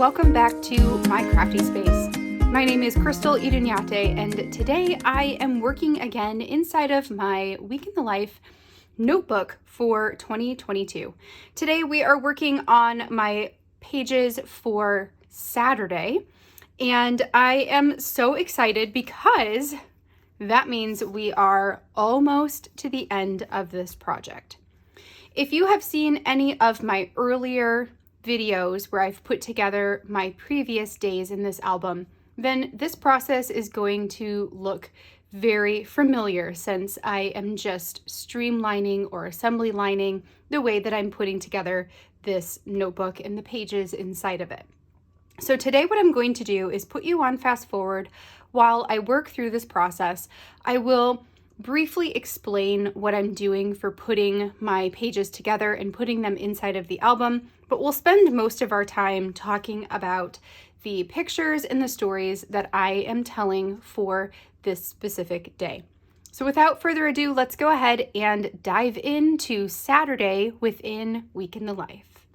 welcome back to my crafty space. My name is Crystal Idunyate, and today I am working again inside of my Week in the Life notebook for 2022. Today we are working on my pages for Saturday, and I am so excited because that means we are almost to the end of this project. If you have seen any of my earlier videos where I've put together my previous days in this album, then this process is going to look very familiar since I am just streamlining or assembly lining the way that I'm putting together this notebook and the pages inside of it. So today what I'm going to do is put you on fast forward while I work through this process. I will briefly explain what I'm doing for putting my pages together and putting them inside of the album, but we'll spend most of our time talking about the pictures and the stories that I am telling for this specific day. So without further ado, let's go ahead and dive into Saturday within Week in the Life.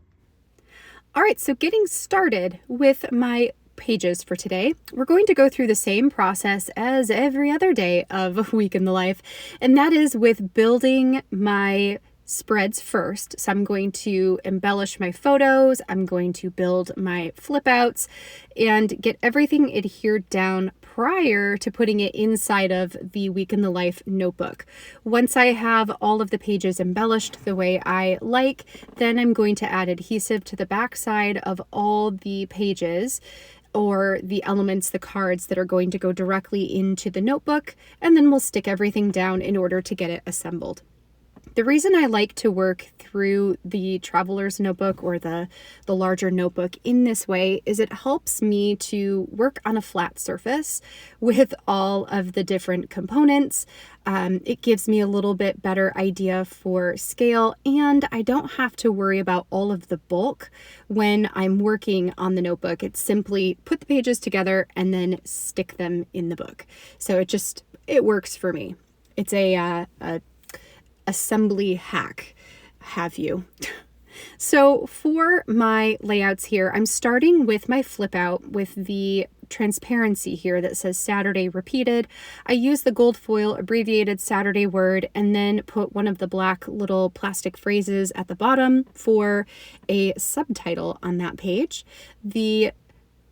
All right, so getting started with my pages for today, we're going to go through the same process as every other day of a Week in the Life, and that is with building my spreads first. So I'm going to embellish my photos, I'm going to build my flip outs and get everything adhered down prior to putting it inside of the Week in the Life notebook. Once I have all of the pages embellished the way I like, then I'm going to add adhesive to the back side of all the pages, or the elements, the cards that are going to go directly into the notebook, and then we'll stick everything down in order to get it assembled. The reason I like to work through the traveler's notebook or the larger notebook in this way is it helps me to work on a flat surface with all of the different components. It gives me a little bit better idea for scale, and I don't have to worry about all of the bulk when I'm working on the notebook. It's simply put the pages together and then stick them in the book. So it works for me. It's a assembly hack, have you? So for my layouts here, I'm starting with my flip out with the transparency here that says Saturday repeated. I use the gold foil abbreviated Saturday word and then put one of the black little plastic phrases at the bottom for a subtitle on that page. The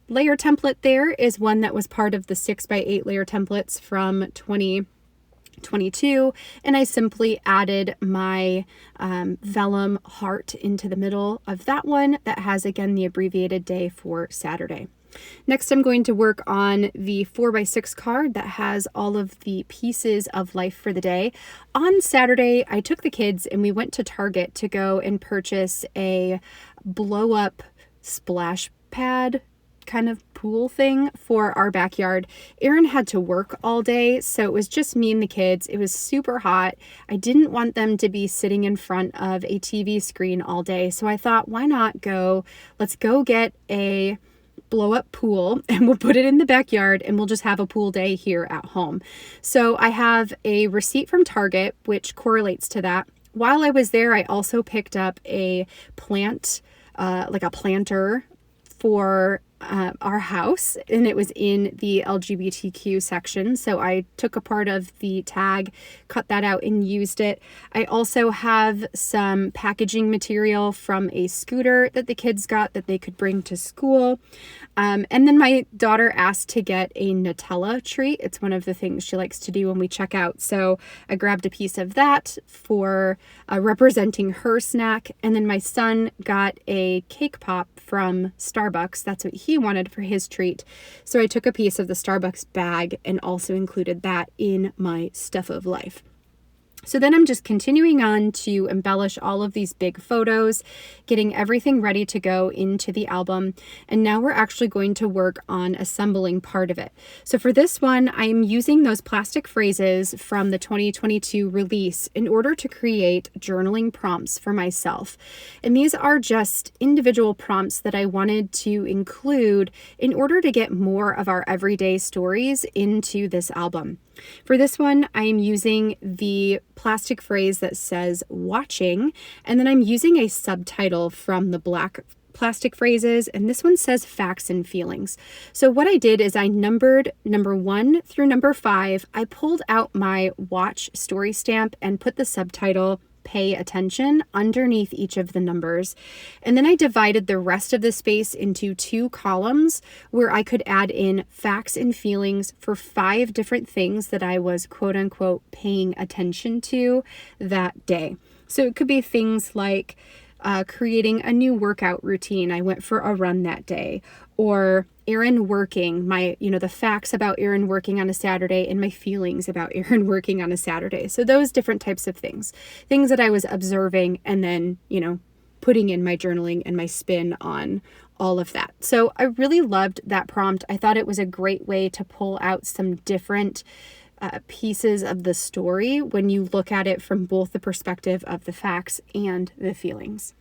layer template there is one that was part of the 6x8 layer templates from 2022, and I simply added my vellum heart into the middle of that one that has again the abbreviated day for Saturday. Next, I'm going to work on the 4x6 card that has all of the pieces of life for the day. On Saturday, I took the kids and we went to Target to go and purchase a blow up splash pad kind of pool thing for our backyard. Aaron had to work all day, so it was just me and the kids. It was super hot. I didn't want them to be sitting in front of a TV screen all day, so I thought, why not let's go get a blow up pool and we'll put it in the backyard and we'll just have a pool day here at home. So I have a receipt from Target which correlates to that. While I was there, I also picked up a plant, like a planter for our house, and it was in the LGBTQ section. So I took a part of the tag, cut that out and used it. I also have some packaging material from a scooter that the kids got that they could bring to school. And then my daughter asked to get a Nutella treat. It's one of the things she likes to do when we check out. So I grabbed a piece of that for representing her snack. And then my son got a cake pop from Starbucks. That's what he wanted for his treat. So I took a piece of the Starbucks bag and also included that in my stuff of life. So then I'm just continuing on to embellish all of these big photos, getting everything ready to go into the album. And now we're actually going to work on assembling part of it. So for this one, I'm using those plastic phrases from the 2022 release in order to create journaling prompts for myself. And these are just individual prompts that I wanted to include in order to get more of our everyday stories into this album. For this one, I am using the plastic phrase that says watching, and then I'm using a subtitle from the black plastic phrases, and this one says facts and feelings. So what I did is I numbered number 1 through number 5. I pulled out my watch story stamp and put the subtitle "Pay Attention" underneath each of the numbers. And then I divided the rest of the space into 2 columns where I could add in facts and feelings for 5 different things that I was quote unquote paying attention to that day. So it could be things like creating a new workout routine. I went for a run that day. Or Erin working, the facts about Erin working on a Saturday and my feelings about Erin working on a Saturday. So those different types of things that I was observing and then, putting in my journaling and my spin on all of that. So I really loved that prompt. I thought it was a great way to pull out some different pieces of the story when you look at it from both the perspective of the facts and the feelings.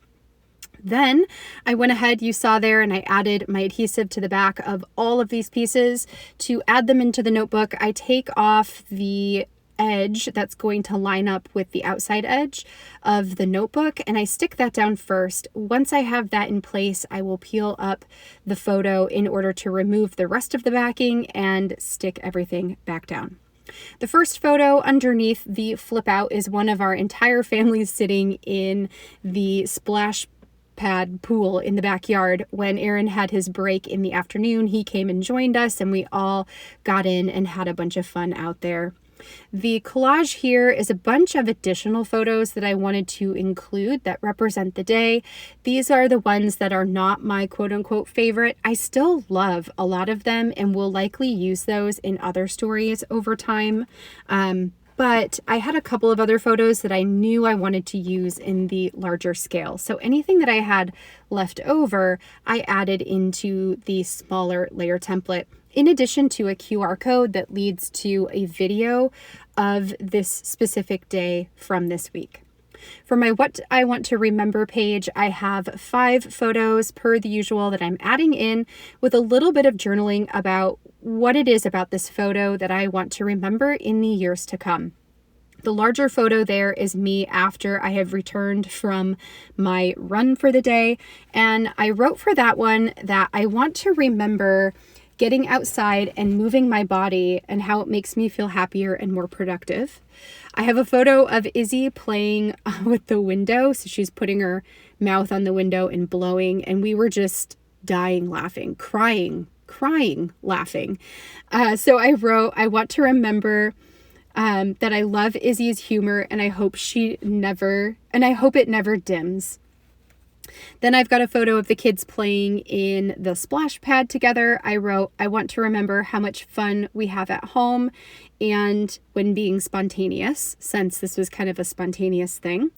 Then I went ahead, you saw there, and I added my adhesive to the back of all of these pieces. To add them into the notebook, I take off the edge that's going to line up with the outside edge of the notebook, and I stick that down first. Once I have that in place, I will peel up the photo in order to remove the rest of the backing and stick everything back down. The first photo underneath the flip out is one of our entire family sitting in the splash pad pool in the backyard. When Aaron had his break in the afternoon, he came and joined us, and we all got in and had a bunch of fun out there. The collage here is a bunch of additional photos that I wanted to include that represent the day. These are the ones that are not my quote-unquote favorite. I still love a lot of them and will likely use those in other stories over time. But I had a couple of other photos that I knew I wanted to use in the larger scale. So anything that I had left over, I added into the smaller layer template, in addition to a QR code that leads to a video of this specific day from this week. For my What I Want to Remember page, I have 5 photos per the usual that I'm adding in with a little bit of journaling about what it is about this photo that I want to remember in the years to come. The larger photo there is me after I have returned from my run for the day, and I wrote for that one that I want to remember getting outside and moving my body and how it makes me feel happier and more productive. I have a photo of Izzy playing with the window. So she's putting her mouth on the window and blowing, and we were just dying laughing, crying laughing. So I wrote, I want to remember that I love Izzy's humor, and I hope it never dims. Then I've got a photo of the kids playing in the splash pad together. I wrote, I want to remember how much fun we have at home and when being spontaneous, since this was kind of a spontaneous thing.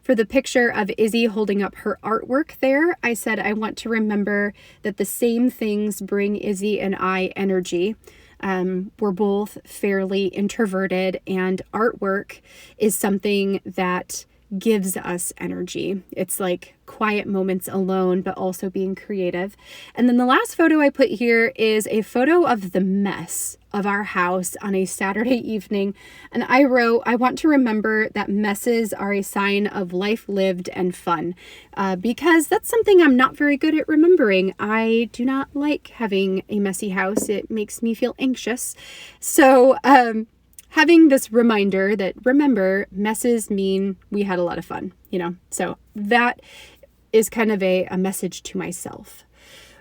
For the picture of Izzy holding up her artwork there, I said, I want to remember that the same things bring Izzy and I energy. We're both fairly introverted, and artwork is something that gives us energy. It's like quiet moments alone, but also being creative. And then the last photo I put here is a photo of the mess of our house on a Saturday evening. And I wrote, I want to remember that messes are a sign of life lived and fun, because that's something I'm not very good at remembering. I do not like having a messy house. It makes me feel anxious. So, having this reminder that, remember, messes mean we had a lot of fun, So that is kind of a message to myself.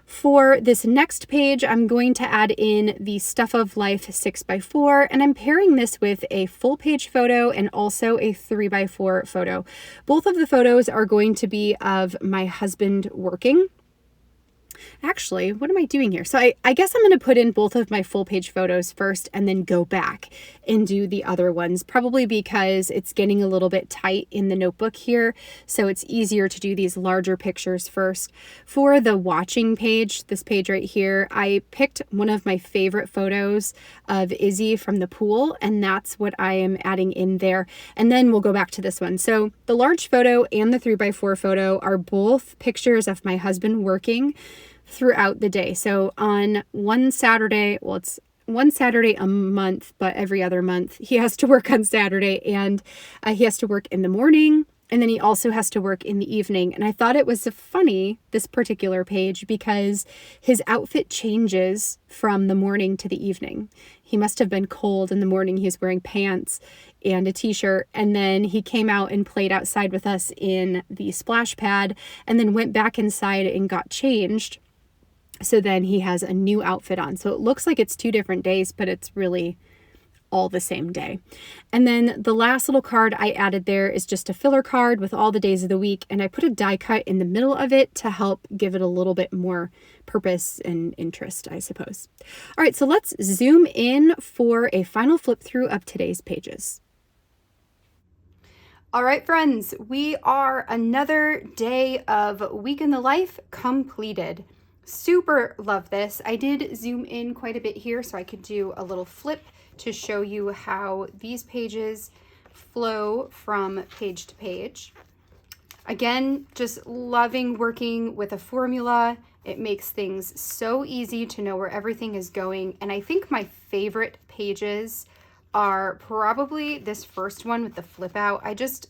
For this next page, I'm going to add in the Stuff of Life 6x4, and I'm pairing this with a full page photo and also a 3x4 photo. Both of the photos are going to be of my husband working. Actually, what am I doing here? So I guess I'm going to put in both of my full page photos first and then go back and do the other ones, probably because it's getting a little bit tight in the notebook here. So it's easier to do these larger pictures first. For the watching page, this page right here, I picked one of my favorite photos of Izzy from the pool, and that's what I am adding in there. And then we'll go back to this one. So the large photo and the 3x4 photo are both pictures of my husband working throughout the day. So on one Saturday, it's one Saturday a month, but every other month he has to work on Saturday, and he has to work in the morning And then he also has to work in the evening. And I thought it was funny, this particular page, because his outfit changes from the morning to the evening. He must have been cold in the morning. He was wearing pants and a t-shirt. And then he came out and played outside with us in the splash pad and then went back inside and got changed. So then he has a new outfit on. So it looks like it's 2 different days, but it's really all the same day. And then the last little card I added there is just a filler card with all the days of the week, and I put a die cut in the middle of it to help give it a little bit more purpose and interest, I suppose. All right, so let's zoom in for a final flip through of today's pages. All right, friends, we are another day of Week in the Life completed. Super love this. I did zoom in quite a bit here so I could do a little flip to show you how these pages flow from page to page. Again, just loving working with a formula. It makes things so easy to know where everything is going. And I think my favorite pages are probably this first one with the flip out. I just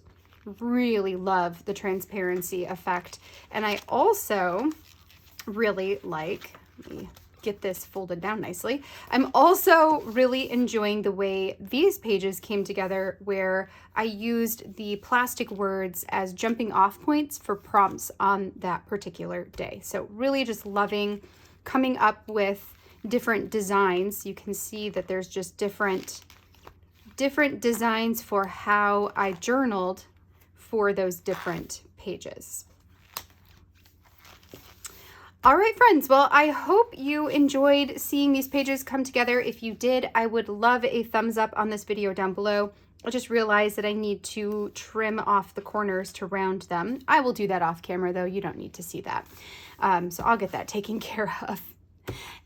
really love the transparency effect. And I also really like, let me get this folded down nicely. I'm also really enjoying the way these pages came together, where I used the plastic words as jumping off points for prompts on that particular day. So really just loving coming up with different designs. You can see that there's just different designs for how I journaled for those different pages. All right, friends. Well, I hope you enjoyed seeing these pages come together. If you did, I would love a thumbs up on this video down below. I just realized that I need to trim off the corners to round them. I will do that off camera though. You don't need to see that. So I'll get that taken care of.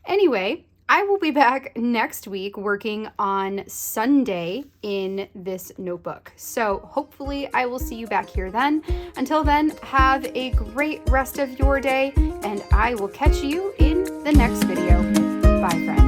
Anyway, I will be back next week working on Sunday in this notebook. So hopefully I will see you back here then. Until then, have a great rest of your day, and I will catch you in the next video. Bye, friends.